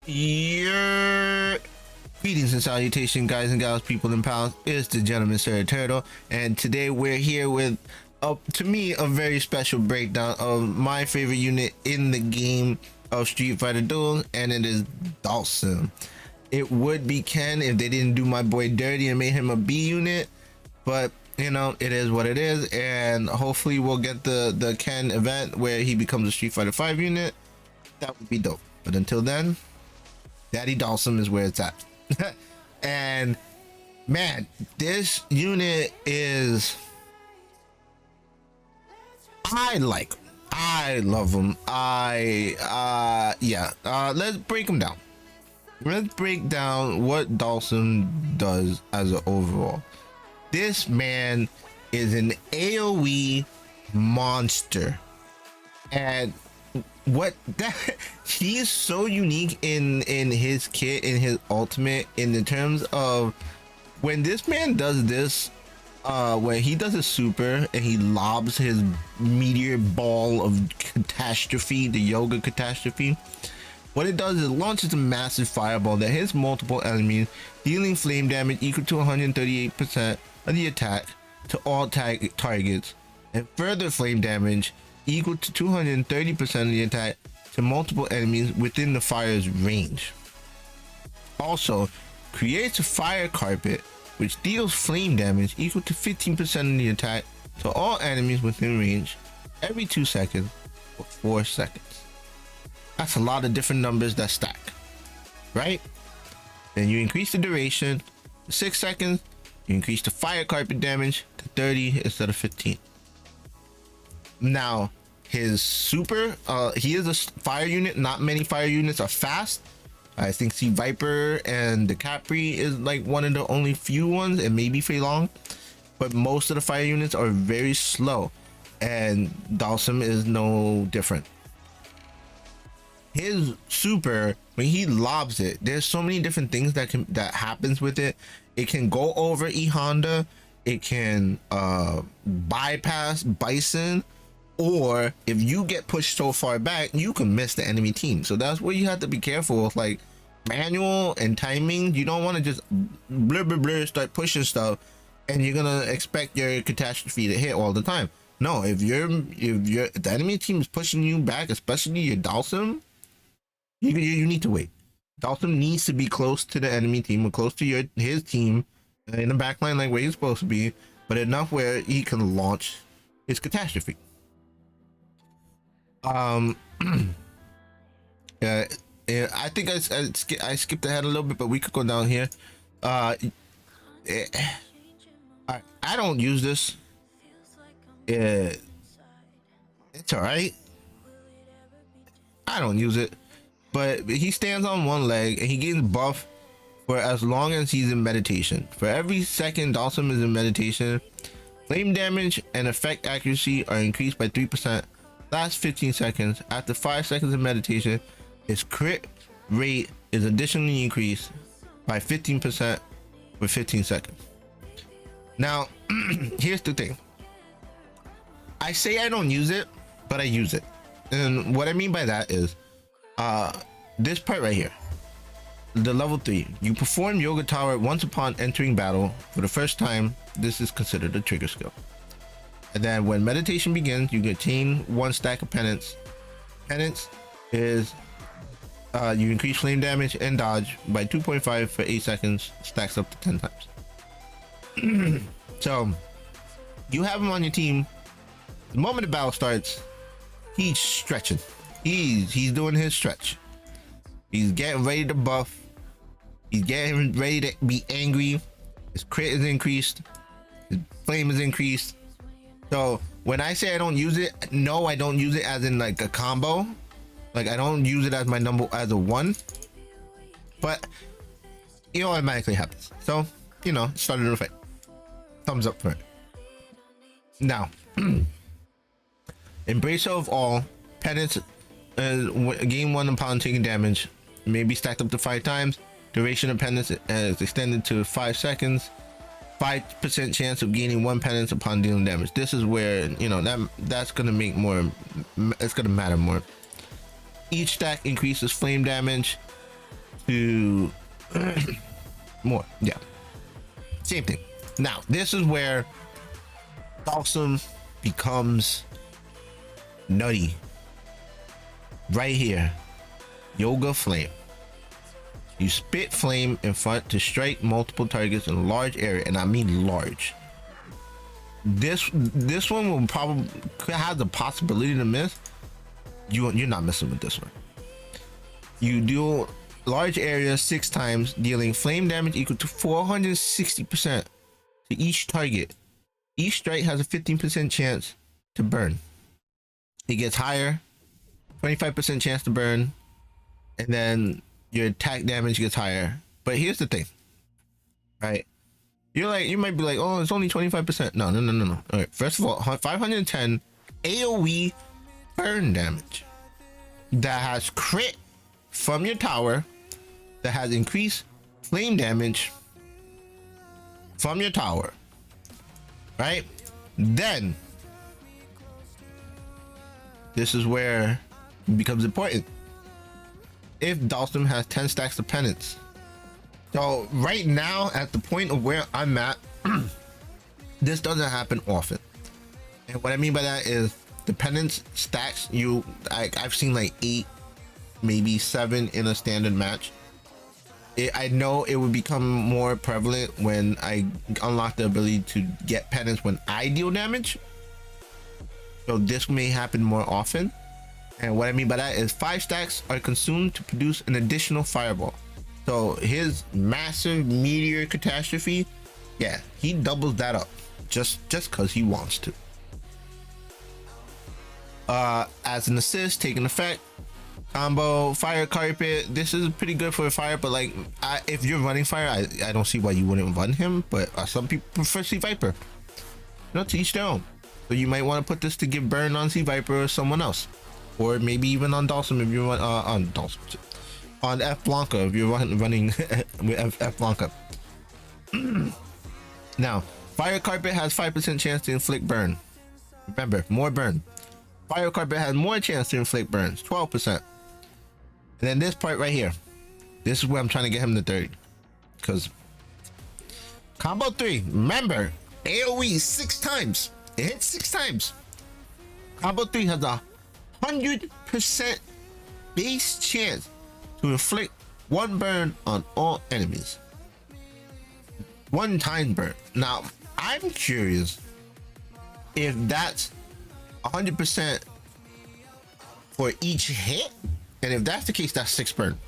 Your greetings and salutation, guys and gals, people and pals. It's the gentleman Sir Turtle, and today we're here with, to me, a very special breakdown of my favorite unit in the game of Street Fighter Duel, and it is Dhalsim. It would be Ken if they didn't do my boy dirty and made him a B unit, but you know, it is what it is, and hopefully we'll get the Ken event where he becomes a Street Fighter 5 unit. That would be dope. But until then, Daddy Dhalsim is where it's at. And man, this unit is, I love him. Let's break him down. Let's break down what Dhalsim does as an overall. This man is an AoE monster, and what that he is so unique in his kit, in his ultimate, in the terms of when this man does this, when he does a super and he lobs his meteor ball of catastrophe, the yoga catastrophe. What it does is it launches a massive fireball that hits multiple enemies, dealing flame damage equal to 138% of the attack to all targets, and further flame damage equal to 230% of the attack to multiple enemies within the fire's range. Also, creates a fire carpet which deals flame damage equal to 15% of the attack to all enemies within range every 2 seconds for 4 seconds. That's a lot of different numbers that stack, right? Then you increase the duration to 6 seconds. You increase the fire carpet damage to 30 instead of 15. Now, his super, he is a fire unit. Not many fire units are fast. I think Sea Viper and the Capri is like one of the only few ones, and maybe Fei Long. But most of the fire units are very slow, and Dhalsim is no different. His super, when he lobs it, there's so many different things that happens with it. It can go over E Honda, it can bypass Bison, or if you get pushed so far back, you can miss the enemy team. So that's where you have to be careful with, like, manual and timing. You don't want to just start pushing stuff and you're gonna expect your catastrophe to hit all the time. No, if the enemy team is pushing you back, especially your Dhalsim, you need to wait. Dhalsim needs to be close to the enemy team or close to his team in the backline, like where he's supposed to be, but enough where he can launch his catastrophe. I think I skipped ahead a little bit, but we could go down here. I don't use this. It's all right. I don't use it. But he stands on one leg and he gains buff for as long as he's in meditation. For every second Dhalsim is in meditation, flame damage and effect accuracy are increased by 3%. Last 15 seconds. After 5 seconds of meditation, his crit rate is additionally increased by 15% for 15 seconds. Now, here's the thing. I say I don't use it, but I use it. And what I mean by that is, this part right here, the level 3, you perform Yoga Tower once upon entering battle. For the first time, this is considered a trigger skill. And then when meditation begins, you attain 1 stack of penance. Penance is you increase flame damage and dodge by 2.5 for 8 seconds, stacks up to 10 times. So you have him on your team. The moment the battle starts, he's stretching. He's doing his stretch. He's getting ready to buff. He's getting ready to be angry. His crit is increased. His flame is increased. So when I say I don't use it, no, I don't use it as in like a combo. Like I don't use it as my number as a 1. But it automatically happens. So, you know, started the fight. Thumbs up for it. Now, Embracer of All, penance, gain 1 upon taking damage, may be stacked up to 5 times. Duration of penance is extended to 5 seconds. 5% chance of gaining 1 penance upon dealing damage. This is where, you know, that's gonna make more, it's gonna matter more. Each stack increases flame damage to more. Yeah, same thing. Now this is where Dhalsim becomes nutty. Right here, Yoga Flame. You spit flame in front to strike multiple targets in a large area, and I mean large. This one will probably have the possibility to miss. You're not missing with this one. You do large area 6 times, dealing flame damage equal to 460% to each target. Each strike has a 15% chance to burn. It gets higher, 25% chance to burn, and then your attack damage gets higher. But here's the thing, right? You might be like, oh, it's only 25%. No. All right, first of all, 510 AoE burn damage that has crit from your tower, that has increased flame damage from your tower, right? Then this is where it becomes important. If Dhalsim has 10 stacks of penance. So right now, at the point of where I'm at, this doesn't happen often. And what I mean by that is the penance stacks, I've seen like 8, maybe 7 in a standard match. I know it would become more prevalent when I unlock the ability to get penance when I deal damage. So this may happen more often. And what I mean by that is 5 stacks are consumed to produce an additional fireball. So his massive meteor catastrophe, yeah, he doubles that up just because he wants to. As an assist, taking effect, combo, fire carpet. This is pretty good for a fire, but like if you're running fire, I don't see why you wouldn't run him. But some people prefer Sea Viper. You know, to each their own. So you might want to put this to give burn on Sea Viper or someone else. Or maybe even on Dhalsim if you're on Dhalsim, on F Blanca if you're running with F Blanca. Now, fire carpet has 5% chance to inflict burn. Remember, more burn. Fire carpet has more chance to inflict burns, 12%. And then this part right here, this is where I'm trying to get him to 30, because combo 3. Remember, AOE 6 times. It hits 6 times. Combo 3 has a 100% base chance to inflict 1 burn on all enemies. 1 time burn. Now, I'm curious if that's 100% for each hit, and if that's the case, that's 6 burn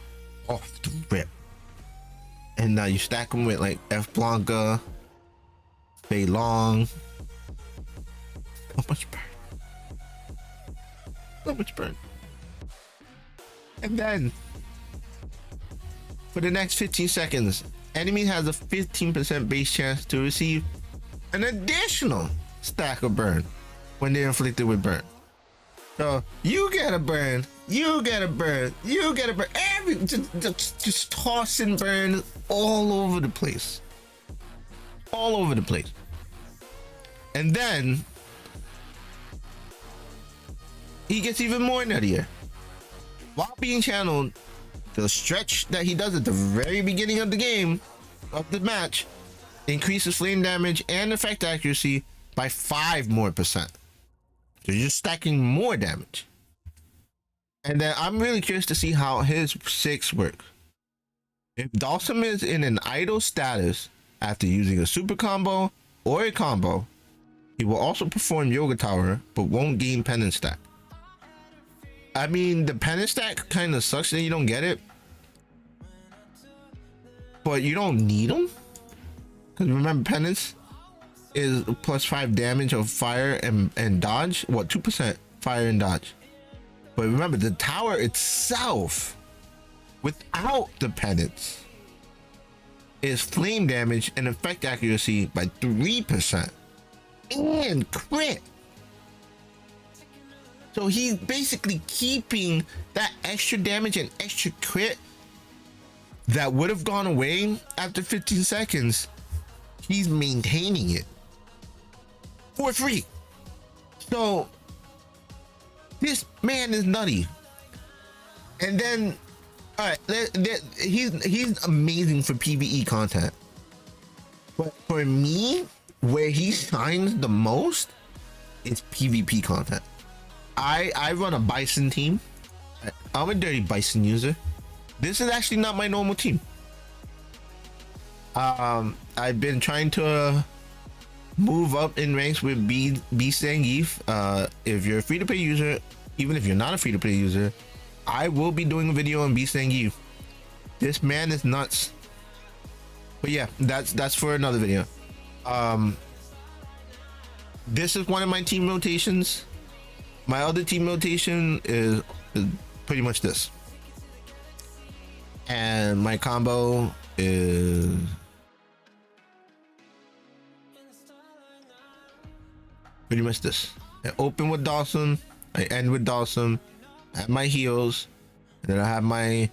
off the rip. And now you stack them with like F Blanca, Fei Long. How much burn? So much burn. And then for the next 15 seconds, enemy has a 15% base chance to receive an additional stack of burn when they're inflicted with burn. So you get a burn, you get a burn, you get a burn. Just tossing burn all over the place. All over the place. And then he gets even more nuttier. While being channeled, the stretch that he does at the very beginning of the game, of the match, increases flame damage and effect accuracy by 5 more percent. So you're just stacking more damage. And then I'm really curious to see how his 6 works. If Dhalsim is in an idle status after using a super combo or a combo, he will also perform Yoga Tower, but won't gain penance stack. I mean, the penance stack kind of sucks that you don't get it, but you don't need them, because remember, penance is plus 5 damage of fire and dodge. What, 2% fire and dodge? But remember, the tower itself, without the penance, is flame damage and effect accuracy by 3% and crit. So he's basically keeping that extra damage and extra crit that would have gone away after 15 seconds. He's maintaining it for free. So this man is nutty. And then All right, he's amazing for PvE content, but for me, where he shines the most is PvP content. I run a Bison team. I'm a dirty Bison user. This is actually not my normal team. I've been trying to move up in ranks with Beast and Geef. If you're a free-to-play user, even if you're not a free-to-play user, I will be doing a video on Beast and Geef. This man is nuts. But yeah, that's for another video. This is one of my team rotations. My other team rotation is pretty much this. And my combo is pretty much this. I open with Dhalsim, I end with Dhalsim, I have my heals, and then I have my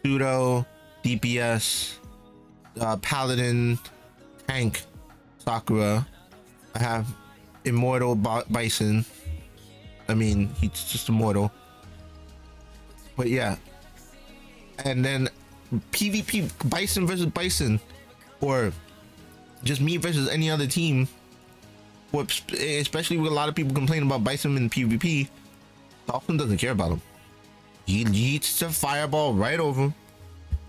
pseudo DPS, paladin, tank, Sakura. I have immortal Bison. I mean, he's just immortal. But yeah. And then PvP, Bison versus Bison, or just me versus any other team. Especially with a lot of people complaining about Bison in PvP, Dhalsim doesn't care about him. He eats the fireball right over him.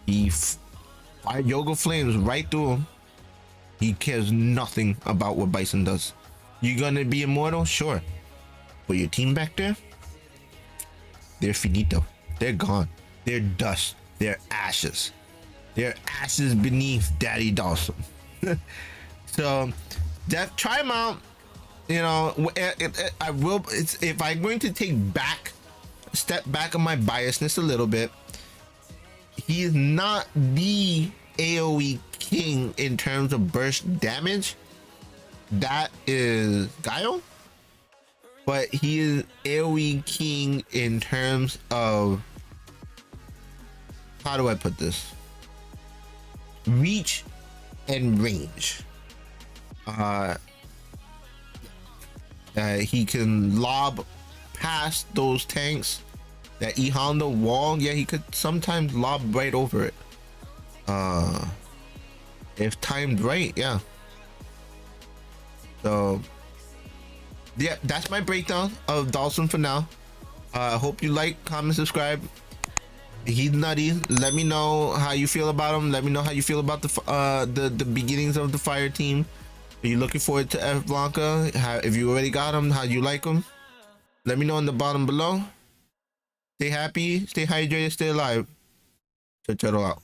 He fire yoga flames right through him. He cares nothing about what Bison does. You gonna be immortal? Sure. But your team back there, they're finito. They're gone. They're dust. They're ashes. They're ashes beneath Daddy Dhalsim. So, try him out. You know, I will. If I'm going to step back on my biasness a little bit, he is not the AoE king in terms of burst damage. That is Guile, but he is AoE king in terms of, how do I put this, reach and range. He can lob past those tanks that on the wall. Yeah, he could sometimes lob right over it. If timed right, yeah. So yeah, that's my breakdown of Dhalsim for now. I hope you like, comment, subscribe. He's nutty. Let me know how you feel about him. Let me know how you feel about the beginnings of the fire team. Are you looking forward to F Blanca? If you already got him, how you like him? Let me know in the bottom below. Stay happy, stay hydrated, stay alive. Check it out.